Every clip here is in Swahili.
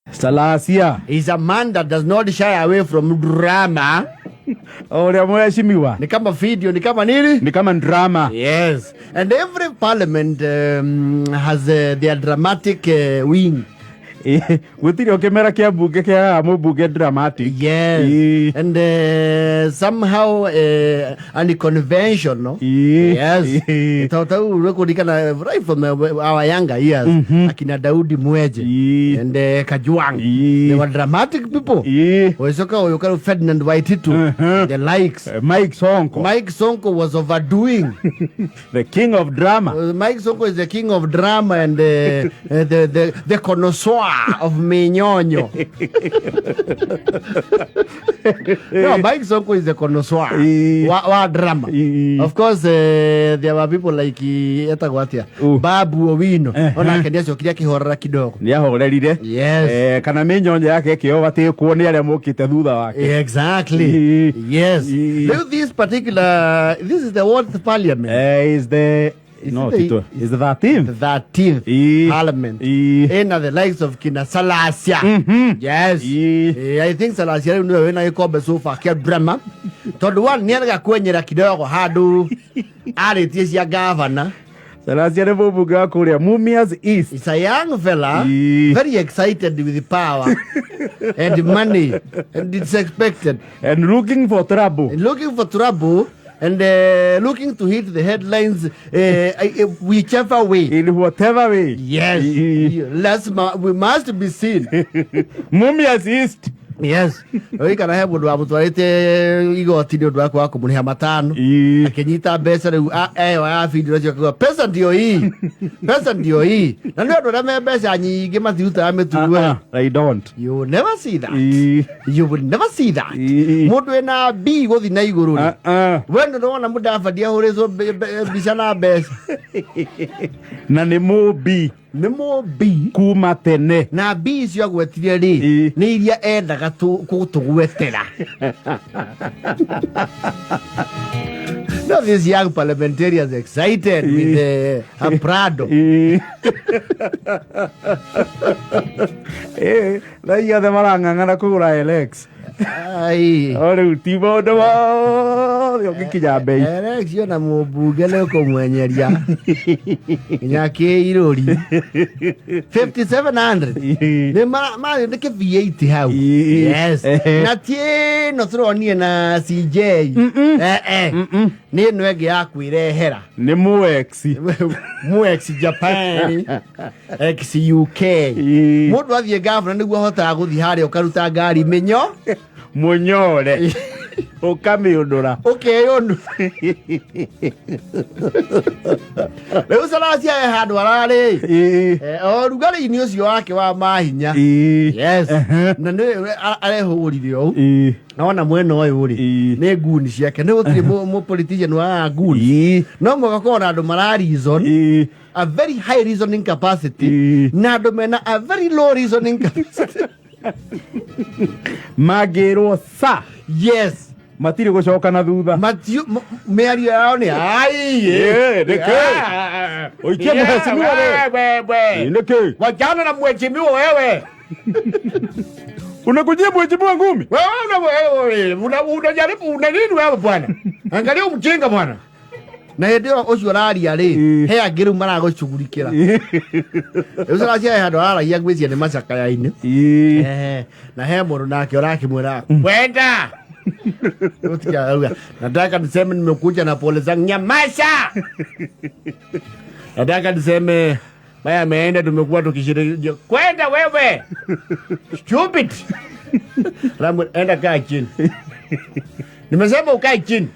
Salasia is a man that does not shy away from drama. Ore mheshimiwa. Ni kama video, ni kama nini? Ni kama drama. Yes. And every parliament has their dramatic wing. Gutiri okemera kia bunge kia mubunge dramatic. Yes. And somehow unconventional. Yes. Tawatau rekodikana right from our younger years. Akina Daudi Mweje and Kajwang. They were dramatic people. Oisoka Oyokaro Ferdinand Waititu. The likes. Mike Sonko. Mike Sonko was overdoing. The king of drama. Mike Sonko is the king of drama and the connoisseur of Minyonyo. No, Mike Sonko is the connoisseur wa drama. Of course, there were people like Etagwatia, Babu Owino. Ona kendia sokiria kihorera kidogo. Ni ahorerire. Yes. Kana Minyonyo yake kio bati kuone ale mukite thutha wake. Exactly. Yes. This is the world parliament. Is the no, Tito. Is the 13th? The 13th Parliament. In the likes of Kina Salasia. Yes. I think Salasia when I call the sofa kept drama. To the one near Kwenyera kidogo hadu. It is your governor. Salasia Revobuga Korea Mumias East. It's a young fella, very excited with the power and money, and it's expected. And looking for trouble. And looking to hit the headlines whichever way. In whatever way. Yes. We must be seen. Mumias East. Yes. We can have what we want igoti ndio wako wako muniha matano. Akenyita pesa video pesa ndio hii. Pesa ndio hii. Na ndio ndo pesa nyingi mathiuta ametuwe. I don't. You will never see that. You will never see that. Mundu ena B gothi na iguru. Wendo ndo wana muda afadia horezo bishana pesa. Na ni mo B. Nemo B kuma tene na B cio agwetirie ri ni iria endaga tugwetera. Now these young parliamentarians excited with Prado. Na ia de maranganga kugura Alex. Ai. Ore ultimo do yo kikija bei. Alex yo na mubunge leo komwenyeria. Nyake irori. 5700. Ne ma ne ke V8 hau. Yes. Na tie no throni na CJ. Ni nwege yakwirehera. Ni muex. Muex Japan. Ex UK. Mundu athie governor niguo hota guthi hari ukaruta ngari menyo. Munyore. Ukamiundura. Okay, undu. Leo Salasia handu arari. Rugari ni ucio wake wa mahinya. Yes. Na ni arehurire o. Naona mwena oyo uri. Ni nguni ciake. Ni gutire mo politician wa nguni. No mugakona andu mara reason. A very high reasoning capacity. Na andu mena a very low reasoning capacity. Magero sa. Yes. Matiri gucoka na thutha. Meario yao ni ai. Neke. Oikia mheshimiwa wewe. Neke. Wajana na mheshimiwa wewe. Unakujia mheshimiwa ngumi? Wewe unajaribu una nini wewe bwana? Angalia umjinga bwana. Na ndio ocio raria ri he angiru maragucugurikira. Ucio racia handu aragia ngwiciria ni macaka yaini. Na he mundu nake urakimwira wenda. Nataka niseme nimekuja na pole zangu. Nyamaza. Nataka niseme baya ameenda tumekuwa tukishiriki. Kwenda wewe. Stupid. Ramu enda kaa chini. Nimesema ukae chini.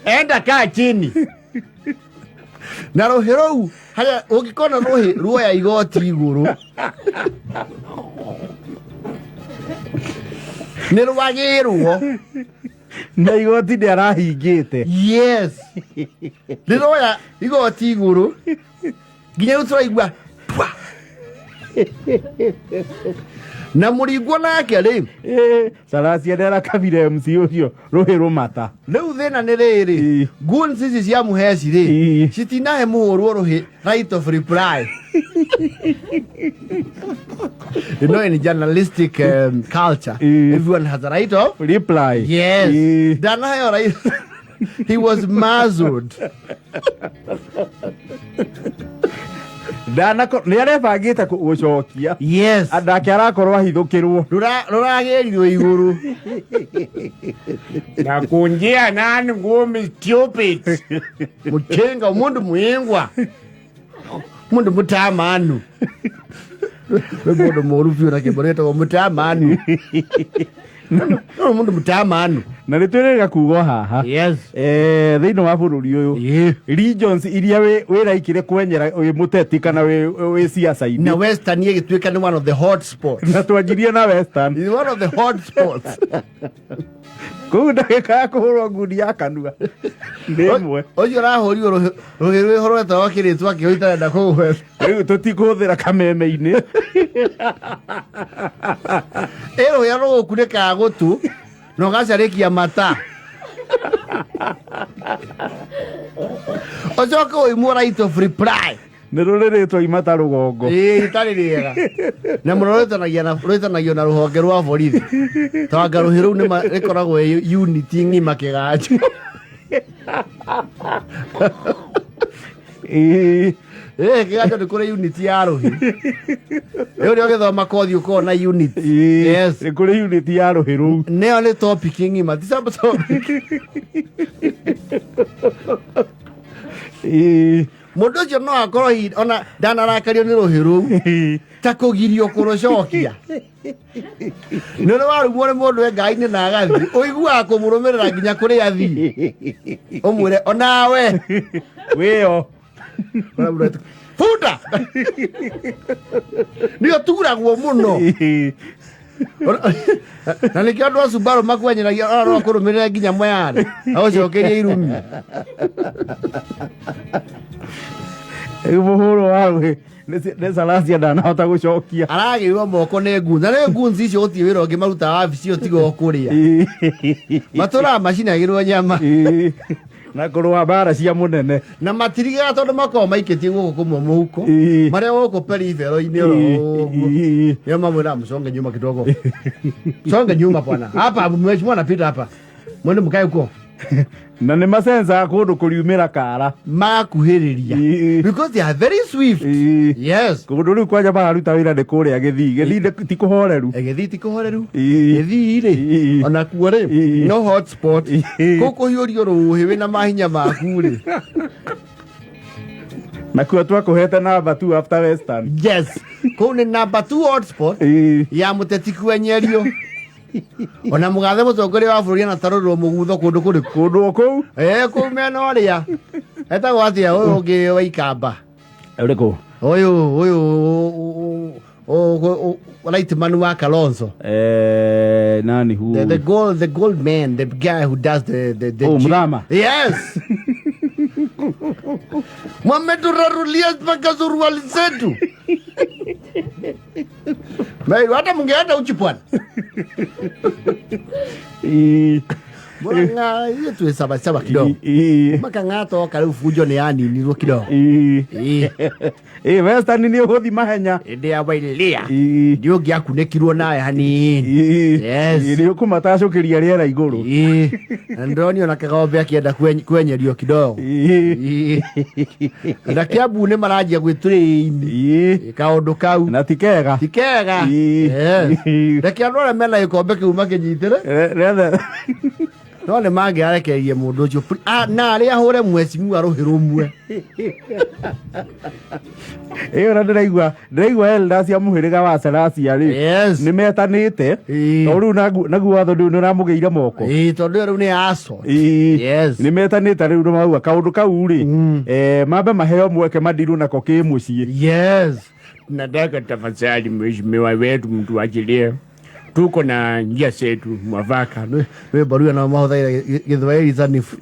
Enda kaa chini. Na rohero haya ukikona rohe ruo ya igoti iguru. Nirwagiruo. Na igoti ndarahingite. Yes. Niroya igoti iguru. Ginya utura igwa. Na muringwa nake ri Salasia ndera kabire MC ucio ruhi rumata riu thina ni riri goons ici cia muheci ri citinahe muhuru ruhi right of reply. You know, in journalistic culture, everyone has a right of reply. Yes. Danahe right. He was muzzled. Nĩ arebangĩte gũcokia. Yes. Andake arakorwo ahithũkĩrwo. Rũragerirwo igũrũ. Na kunjia nani ngumi stupid. Muchenga mundu muingwa. Mundu mutamanu. Mundu morufu na kiboreta wa mutamanu. Mundu mutamanu. Na nĩtwĩrĩga kugo haha. Yes. Thĩinĩ wa bũrũri ũyũ. Regions iria wĩraikire kwenyera wĩ mũteti kana wĩ siasa-inĩ. Na Western ĩgĩtuĩka nĩ one of the hot spots. Na twanjirie na Western. It's one of the hot spots. Kũu ndagĩka ya kũhũrwo ngundi ya kanua. Ndĩmwe. Ũcio ũrahũrirwo rũhĩ rwĩhorete wa kĩrĩtwa kĩo itarenda kũhũra. Rĩu tũtikũhũthĩra kameme-inĩ. Rũhĩa rũgũkunĩkaga gũtũ na ũgacarĩkia mata. Ũcoke ũimwo right of reply. Nĩ rũrĩrĩtwo imata rũgongo. Itarĩ rĩega. Na mũno rwĩtanagio na rũhonge rwa borithi. Tawanga rũhĩ rũu rĩkoragwo unity ng'ima kĩganjo. Kĩganjo nĩ kũrĩ unity ya rũhĩ. Rĩu nĩ ũgĩthoma kothi ũkorwo na unity. Yes. Nĩ kũrĩ unity ya rũhĩ rũu. Nĩyo nĩ topic ng'ima. Ti sub topic. Mũndũ ũcio no akorwo ona ndanarakario nĩ rũhĩ rũu ta kũgirio kũrũcokia. Nĩ ũrĩ warumwo nĩ mũndũ engai-inĩ na agathiĩ ũiguaga kũmũrũmĩrĩra nginya kũrĩa athiĩ ũmwĩre onawe wĩyo futa nĩo turagwo mũno. Na nĩkĩo andũ a Subaru makwenyeragia no kũrũmĩrĩra nginya Moyale agũcokerie irumi. Mũhũro wa rũhĩ nĩ Salasia ndanahota gũcokia. Aragĩirwo moko nĩ goons. Na nĩ goons icio gũtirĩ wĩra ũngĩ marutaga wabici tiga o kũrĩa. Matũraga macinagĩrwo nyama. Na kũrũa mbara cia mũnene. Na matirigaga tondũ makoragwo maikĩtie gũkũ kũmwe mũhuko. Marĩa gũkũ peripheral-inĩ ũguo. Nĩo mamwĩraga msonge nyuma kidogo. Songe nyuma bwana. Hapa mheshimiwa anapita hapa. Mwende mkae huko. Na nĩ masensa kũndũ kũriumĩra kara. Makuhĩrĩria. Because they are very swift. Yes. Kũndũ rĩu kwanja mararuta wĩra nĩ kũrĩa Gĩthii. Gĩthii ti kũhoreru. Gĩthii ti kũhoreru. Gĩthii-rĩ. Ona kuo-rĩ. No hotspot. Kũkũhiũrio rũhĩ wĩna mahinya maku rĩ. Nakuo twakũhete number 2 after Western. Yes. Kũu nĩ number 2 hotspot ya mũteti kwenyerio. Ona mũgathe mũtongoria wa bũrũri anatarũrwo mũgutho kũndũ kũrĩkũ. Kũndũ kũu? Kũu mena ũrĩa. Etagwo atĩa ũyũ ũngĩ wa Ikamba. Ũrĩkũ? Ũyũ right man wa Kalonzo. Nani who? The gold man, the guy who does the Mrama. Yes. Wameturarulia mpaka suruali zetu. Hata mungeenda uchi pwani. Mbona yetu hesaba kidogo. Maka ng'ato kariu fujo ni yani nirwo kidogo. Western ni ũgũthi mahenya. Ĩndĩ ya wailia. Ndio ngĩakunĩkirwo nawe hanini. Yes. Nĩ ũkũmatacũkĩria rĩera igũrũ. Ndoni ona kagombe akĩenda kwenyerio kidogo. Na Kiambu nĩ maranjia gwĩtũrĩini. Kaũndũ kau. Na tikega. Tikega. Yes. Reke andũ arĩa mena gĩkombe kĩu makĩnyitĩre. No nĩ mangĩarekereirie mũndũ ũcio. Na arĩa ahũre mheshimiwa rũhĩ rũmwe. Na ndĩraigua Elders cia mũhĩrĩga wa Salasia rĩ. Yes. Nĩ metanĩte. Tondũ rĩu naguo watho ndũyũ nĩũramũgĩire moko. Tondũ rĩu nĩ aso. Yes. Nĩ metanĩte rĩu mauga kaũndũ kau rĩ. Mambe maheo mweke mandirũ nako kĩ mũciĩ. Yes. Nataka tafadhali mheshimiwa wetu mtuachilie. Tuko na njia zetu mwafaka. Wewe barua na mahudhuria Githwairi sanifu.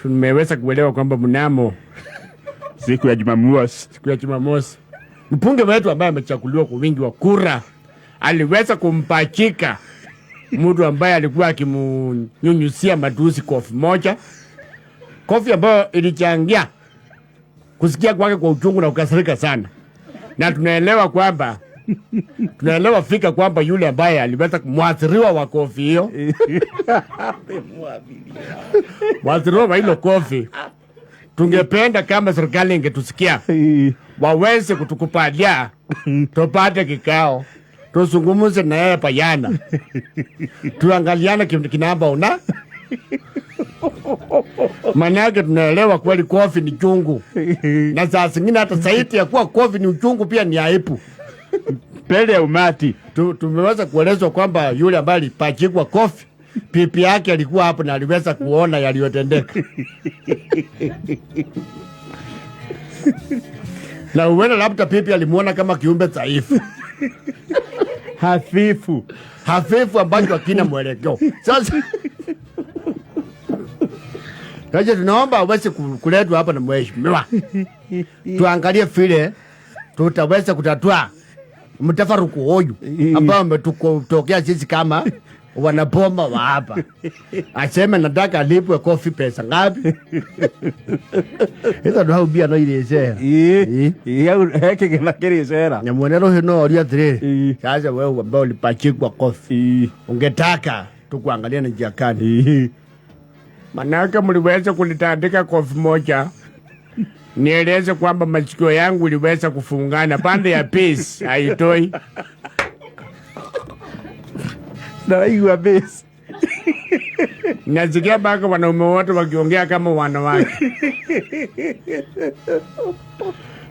Tumeweza kuelewa kwamba mnamo siku ya Jumamosi Mbunge wetu ambaye amechaguliwa kwa wingi wa kura aliweza kumpachika mtu ambaye alikuwa akimunyunyusia matusi kofi moja. Kofi ambayo ilichangia kusikia kwake kwa uchungu na kukasirika sana. Na tunaelewa fika kwamba yule ambaye aliweza kumwathiriwa wa kofi hiyo mwathiriwa wa hilo kofi, tungependa kama serikali ingetusikia waweze kutukupalia tupate kikao tuzungumze na yeye bayana, tuangaliane kinamba una manake tunaelewa kweli kofi ni chungu, na saa zingine hata zaidi ya kuwa kofi ni uchungu pia ni aibu mbele ya umati. Tumeweza kuelezwa kwamba yule ambaye alipachikwa kofi pipi yake alikuwa hapo na aliweza kuona yaliyotendeka. Na uwena labda pipi alimuona kama kiumbe dhaifu hafifu ambacho hakina mwelekeo. Sasa tunaomba uweze kuletwa hapa na mheshimiwa, tuangalie vile tutaweza kutatua mtafaruku huyu ambao umetokea sisi kama wanapoma wa hapa. Aseme nataka alipwe kofi pesa ngapi? Ito ndo bia no iresera. Heke kina kiresera. Nyamwonero hino oria tire. Sasa wewe ambao ulipachikwa kofi, ungetaka tukuangalia na njia gani? Manaka mliweza kulitandika kofi moja. Nieleze kwamba masikio yangu iliweza kufungana pande ya peace haitoi. Na hiyo base. Nasikia baka wanaume wote wakiongea kama wanawake.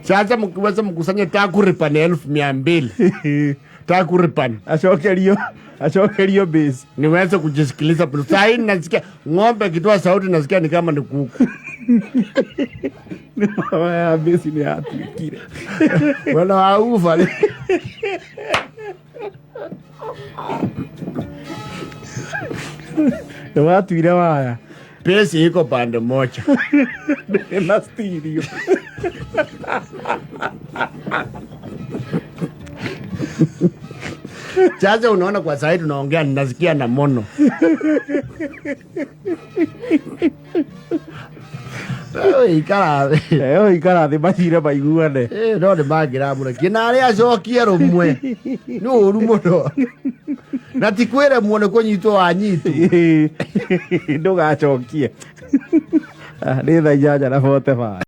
Sasa mkiweza mkusanye takriban 1200. Takriban. Ashokelio base. Niweze kujisikiliza. Sasa hii nasikia ng'ombe kitoa sauti nasikia ni kama ni kuku. Waya base ni hatu kile. Wana haufa. Watu ile waya. Pesi iko pande moja. Na stereo. Sasa unaona kwa sasa tunaongea ninasikia na mono. Ikara the bashira baiguane. No de bagira mura kinare acokia rumwe. No rumono. Na tikwere muone konyitwo anyitu. Ndugacokie. Ni tha 8 na 45.